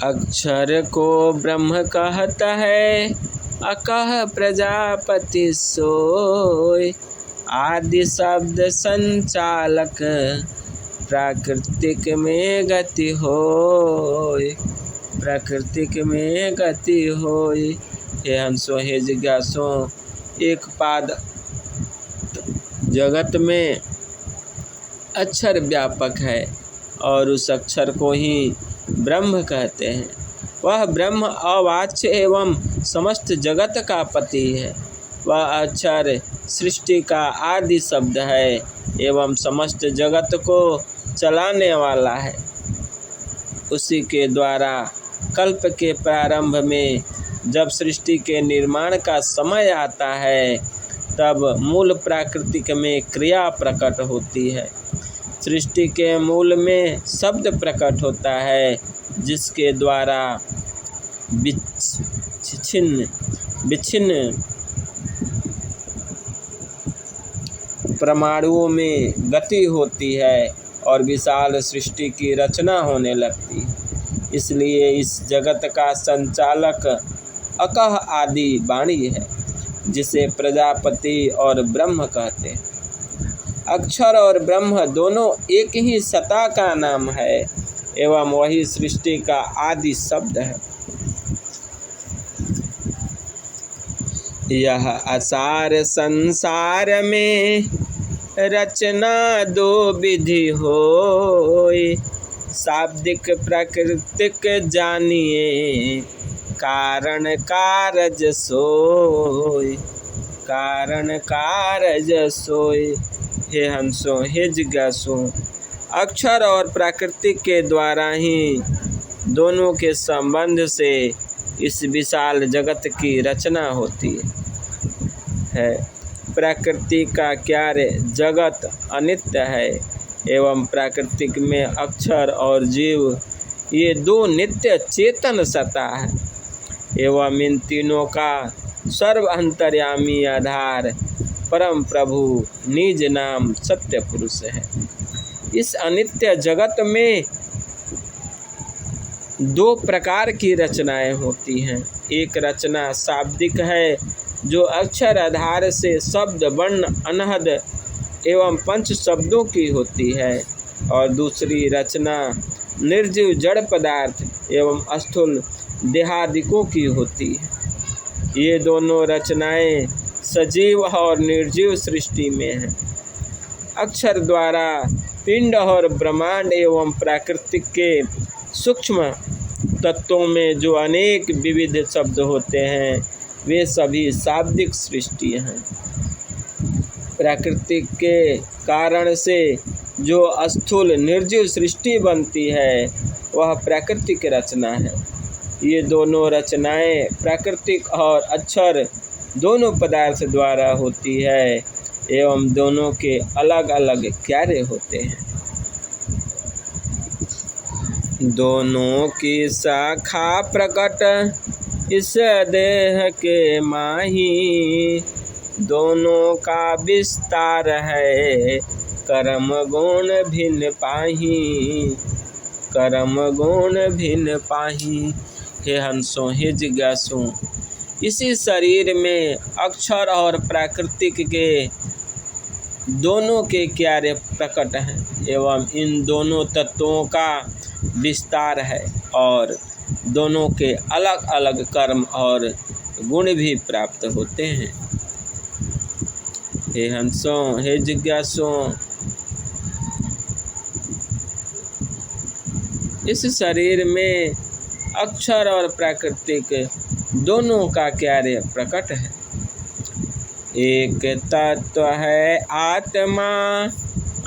अक्षर को ब्रह्म कहता है, अकह प्रजापति सोय। आदि शब्द संचालक, प्राकृतिक में गति होय। प्राकृतिक में गति होय। हे हंसों, हे जिज्ञासुओं, एक पाद जगत में अक्षर व्यापक है और उस अक्षर को ही ब्रह्म कहते हैं। वह ब्रह्म अवाच्य एवं समस्त जगत का पति है। वह अक्षर सृष्टि का आदि शब्द है एवं समस्त जगत को चलाने वाला है। उसी के द्वारा कल्प के प्रारंभ में जब सृष्टि के निर्माण का समय आता है, तब मूल प्राकृतिक में क्रिया प्रकट होती है। सृष्टि के मूल में शब्द प्रकट होता है, जिसके द्वारा विच्छिन्न परमाणुओं में गति होती है और विशाल सृष्टि की रचना होने लगती है। इसलिए इस जगत का संचालक अकह आदि वाणी है, जिसे प्रजापति और ब्रह्म कहते हैं। अक्षर और ब्रह्म दोनों एक ही सत्ता का नाम है एवं वही सृष्टि का आदि शब्द है। यह असार संसार में रचना दो विधि होय। शाब्दिक प्राकृतिक जानिए, कारण कारज सोय। कारण कारज सोय। हे हंसों, हे जिज्ञासुओं, अक्षर और प्राकृतिक के द्वारा ही दोनों के संबंध से इस विशाल जगत की रचना होती है। प्रकृति का कार्य जगत अनित्य है एवं प्राकृतिक में अक्षर और जीव ये दो नित्य चेतन सत्ता है एवं इन तीनों का सर्व अंतर्यामी आधार परम प्रभु निज नाम सत्य पुरुष है। इस अनित्य जगत में दो प्रकार की रचनाएं होती हैं। एक रचना शाब्दिक है, जो अक्षर आधार से शब्द वर्ण अनहद एवं पंच शब्दों की होती है, और दूसरी रचना निर्जीव जड़ पदार्थ एवं स्थूल देहादिकों की होती है। ये दोनों रचनाएं सजीव और निर्जीव सृष्टि में हैं। अक्षर द्वारा पिंड और ब्रह्मांड एवं प्राकृतिक के सूक्ष्म तत्वों में जो अनेक विविध शब्द होते हैं, वे सभी शाब्दिक सृष्टि हैं। प्राकृतिक के कारण से जो स्थूल निर्जीव सृष्टि बनती है, वह प्राकृतिक रचना है। ये दोनों रचनाएं प्राकृतिक और अक्षर दोनों पदार्थ द्वारा होती है एवं दोनों के अलग अलग कार्य होते हैं। दोनों की शाखा प्रकट इस देह के माही, दोनों का विस्तार है कर्म गुण भिन्न पाही। कर्म गुण भिन्न पाही। हे हंसों, हे जिज्ञासुओं, इसी शरीर में अक्षर और प्राकृतिक के दोनों के कार्य प्रकट हैं एवं इन दोनों तत्वों का विस्तार है और दोनों के अलग अलग कर्म और गुण भी प्राप्त होते हैं। हे हंसों, हे जिज्ञासुओं, इस शरीर में अक्षर और प्राकृतिक दोनों का कार्य प्रकट है। एक तत्व है आत्मा,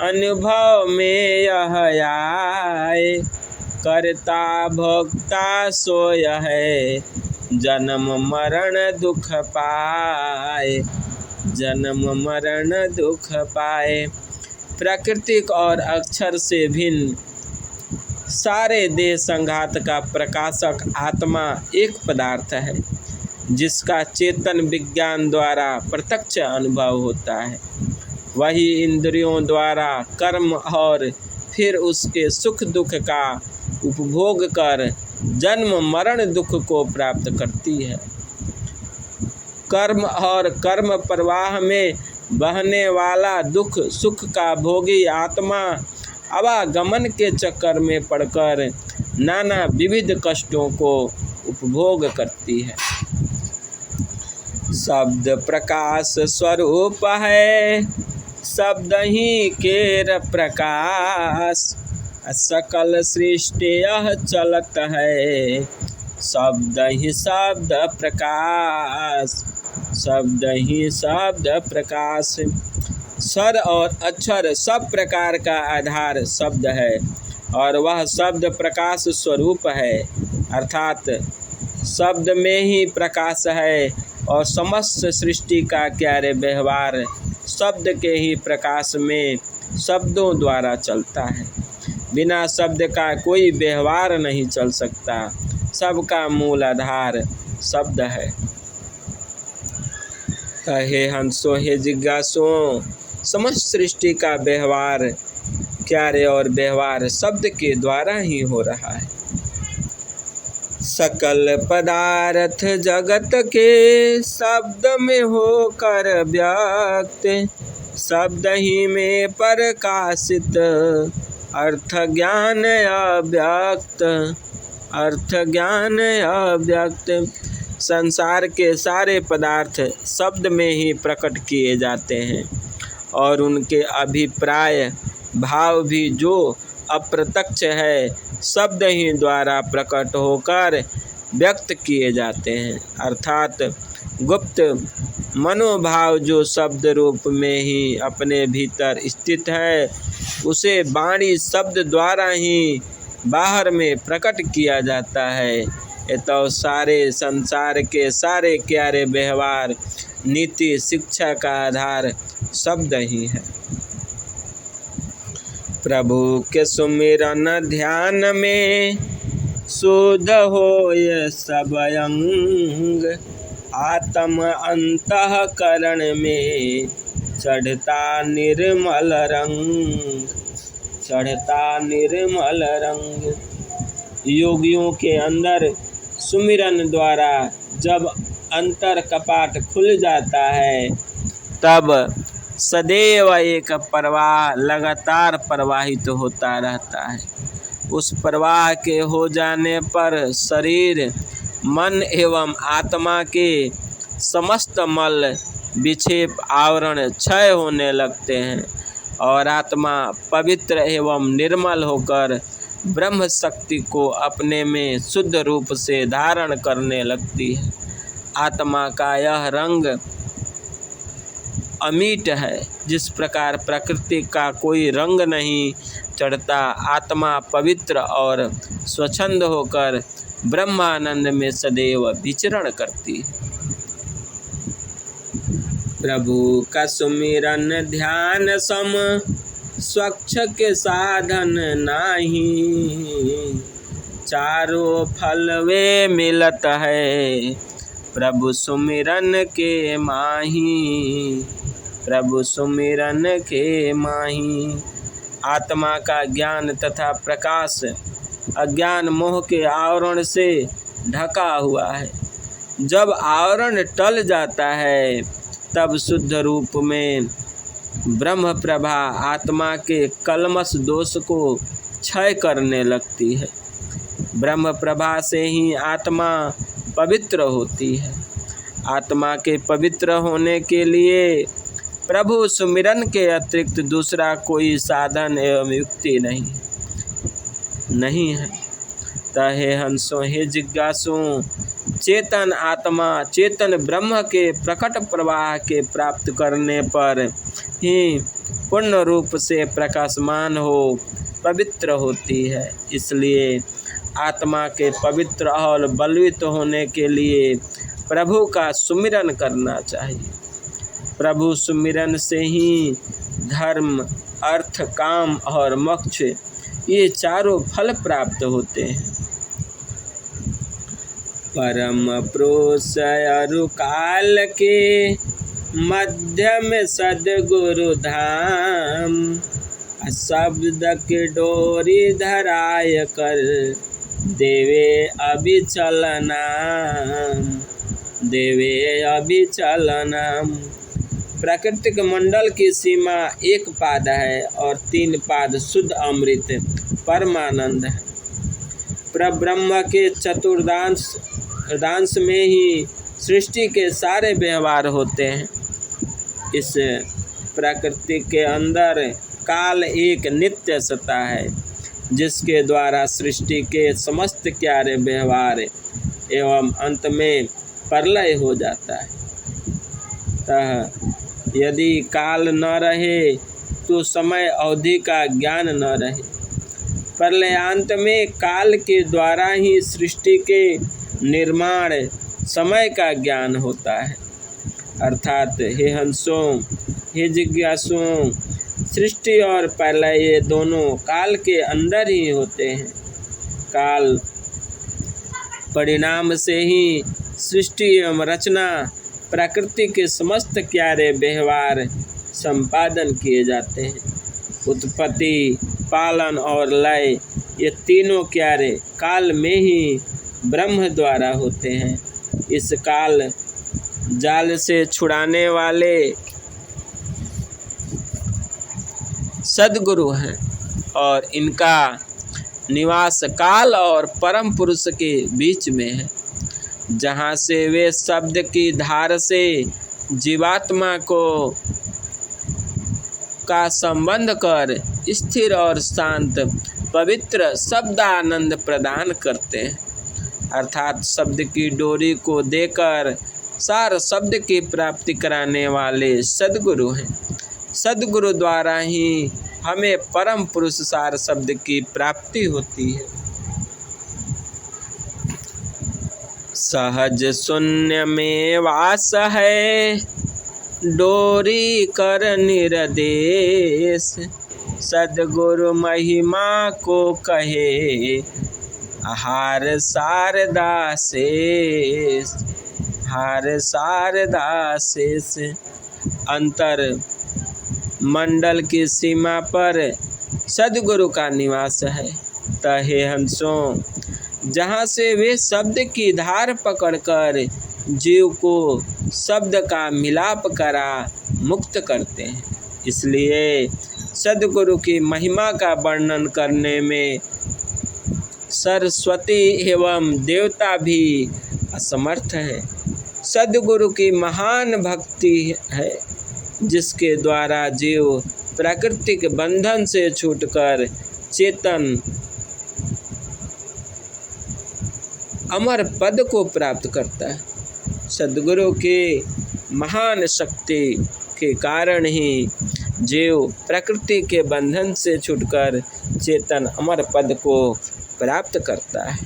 अनुभव में यह आए, कर्ता भोक्ता सोय है, जन्म मरण दुख पाए। जन्म मरण दुख पाए। प्राकृतिक और अक्षर से भिन्न सारे देह संघात का प्रकाशक आत्मा एक पदार्थ है, जिसका चेतन विज्ञान द्वारा प्रत्यक्ष अनुभव होता है। वही इंद्रियों द्वारा कर्म और फिर उसके सुख दुख का उपभोग कर जन्म मरण दुख को प्राप्त करती है। कर्म और कर्म प्रवाह में बहने वाला दुख सुख का भोगी आत्मा आवागमन के चक्कर में पड़कर नाना विविध कष्टों को उपभोग करती है। शब्द प्रकाश स्वरूप है, शब्द ही केर प्रकाश, सकल सृष्टि यह चलत है, शब्द ही शब्द प्रकाश, शब्द ही शब्द प्रकाश। स्वर और अक्षर सब प्रकार का आधार शब्द है और वह शब्द प्रकाश स्वरूप है, अर्थात शब्द में ही प्रकाश है और समस्त सृष्टि का कार्य व्यवहार शब्द के ही प्रकाश में शब्दों द्वारा चलता है। बिना शब्द का कोई व्यवहार नहीं चल सकता। सबका मूल आधार शब्द है। हे हंसों, हे जिज्ञासुओं, समस्त सृष्टि का व्यवहार कार्य और व्यवहार शब्द के द्वारा ही हो रहा है। सकल पदार्थ जगत के शब्द में होकर व्यक्त, शब्द ही में प्रकाशित, अर्थ ज्ञान अव्यक्त, अर्थ ज्ञान अव्यक्त। संसार के सारे पदार्थ शब्द में ही प्रकट किए जाते हैं और उनके अभिप्राय भाव भी जो अप्रत्यक्ष है शब्द ही द्वारा प्रकट होकर व्यक्त किए जाते हैं, अर्थात गुप्त मनोभाव जो शब्द रूप में ही अपने भीतर स्थित है उसे वाणी शब्द द्वारा ही बाहर में प्रकट किया जाता है। तो सारे संसार के सारे कार्य व्यवहार नीति शिक्षा का आधार शब्द ही है। प्रभु के सुमिरन ध्यान में शुद्ध होय सब अंग, आत्म अंतःकरण में चढ़ता निर्मल रंग, चढ़ता निर्मल रंग। योगियों के अंदर सुमिरन द्वारा जब अंतर कपाट खुल जाता है तब सदैव एक प्रवाह लगातार प्रवाहित होता रहता है। उस प्रवाह के हो जाने पर शरीर मन एवं आत्मा के समस्त मल विक्षेप आवरण क्षय होने लगते हैं और आत्मा पवित्र एवं निर्मल होकर ब्रह्म शक्ति को अपने में शुद्ध रूप से धारण करने लगती है। आत्मा का यह रंग अमीट है। जिस प्रकार प्रकृति का कोई रंग नहीं चढ़ता, आत्मा पवित्र और स्वच्छंद होकर ब्रह्मानंद में सदैव विचरण करती है। प्रभु का सुमिरन ध्यान सम स्वच्छ के साधन नाही, चारों फल वे मिलत है, प्रभु सुमिरन के माही, प्रभु सुमिरन के माही। आत्मा का ज्ञान तथा प्रकाश अज्ञान मोह के आवरण से ढका हुआ है। जब आवरण टल जाता है तब शुद्ध रूप में ब्रह्म प्रभा आत्मा के कलमश दोष को क्षय करने लगती है। ब्रह्म प्रभा से ही आत्मा पवित्र होती है। आत्मा के पवित्र होने के लिए प्रभु सुमिरन के अतिरिक्त दूसरा कोई साधन एवं युक्ति नहीं है। हे हंसों, हे जिज्ञासुओं, चेतन आत्मा चेतन ब्रह्म के प्रकट प्रवाह के प्राप्त करने पर ही पूर्ण रूप से प्रकाशमान हो पवित्र होती है। इसलिए आत्मा के पवित्र और बलवित होने के लिए प्रभु का सुमिरन करना चाहिए। प्रभु सुमिरन से ही धर्म, अर्थ, काम और मोक्ष ये चारों फल प्राप्त होते हैं। परम पुरुष अरु काल के मध्य में सद्गुरु धाम, शब्द की डोरी धराय कर देवे अभिचलना, देवे अभिचलना। प्राकृतिक मंडल की सीमा एक पाद है और 3 पाद शुद्ध अमृत परमानंद है। परब्रह्म के चतुर्दांश में ही सृष्टि के सारे व्यवहार होते हैं। इस प्रकृति के अंदर काल एक नित्य सत्ता है, जिसके द्वारा सृष्टि के समस्त कार्य व्यवहार एवं अंत में प्रलय हो जाता है। अतः यदि काल न रहे तो समय अवधि का ज्ञान न रहे। प्रलयांत में काल के द्वारा ही सृष्टि के निर्माण समय का ज्ञान होता है। अर्थात हे हंसों, हे जिज्ञासुओं, सृष्टि और प्रलय ये दोनों काल के अंदर ही होते हैं। काल परिणाम से ही सृष्टि एवं रचना, प्रकृति के समस्त कार्य व्यवहार संपादन किए जाते हैं। उत्पत्ति, पालन और लय ये तीनों कार्य काल में ही ब्रह्म द्वारा होते हैं। इस काल जाल से छुड़ाने वाले सद्गुरु हैं और इनका निवास काल और परम पुरुष के बीच में है, जहाँ से वे शब्द की धार से जीवात्मा का संबंध कर स्थिर और शांत पवित्र शब्द आनंद प्रदान करते हैं। अर्थात शब्द की डोरी को देकर सार शब्द की प्राप्ति कराने वाले सद्गुरु हैं। सद्गुरु द्वारा ही हमें परम पुरुष सार शब्द की प्राप्ति होती है। सहज शून्य में वास है, डोरी कर निर्देश, सद्गुरु महिमा को कहे हार शारदा शेष, हार शारदा शेष। अंतर मंडल की सीमा पर सद्गुरु का निवास है। तहे हंसों, जहाँ से वे शब्द की धार पकड़कर जीव को शब्द का मिलाप करा मुक्त करते हैं। इसलिए सद्गुरु की महिमा का वर्णन करने में सरस्वती एवं देवता भी असमर्थ है। सद्गुरु की महान भक्ति है, जिसके द्वारा जीव प्राकृतिक बंधन से छूटकर चेतन अमर पद को प्राप्त करता है। सद्गुरु के महान शक्ति के कारण ही जीव प्रकृति के बंधन से छूटकर चेतन अमर पद को प्राप्त करता है।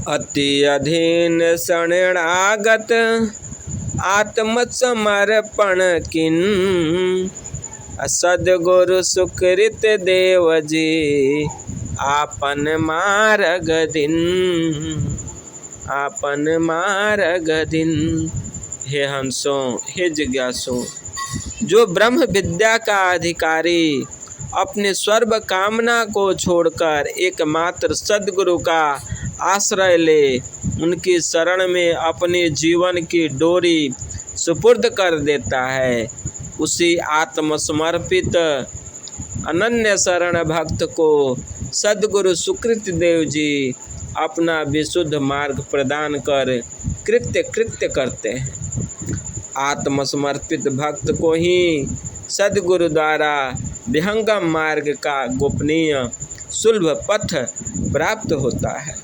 अति अधीन शरणागत आत्मसमर्पण किन, सद्गुरु सुकृत देव जी आपन मार्ग दिन, आपन मार्ग दिन। हे हंसों, हे जिज्ञासुओं, जो ब्रह्म विद्या का अधिकारी अपने सर्व कामना को छोड़कर एकमात्र सद्गुरु का आश्रय ले उनकी शरण में अपने जीवन की डोरी सुपुर्द कर देता है, उसी आत्मसमर्पित अनन्य शरण भक्त को सद्गुरु सुकृत देव जी अपना विशुद्ध मार्ग प्रदान कर कृत्य करते हैं। आत्मसमर्पित भक्त को ही सद्गुरु द्वारा विहंगम मार्ग का गोपनीय सुलभ पथ प्राप्त होता है।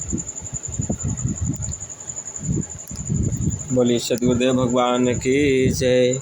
बोलिए सद्गुरुदेव भगवान की जय।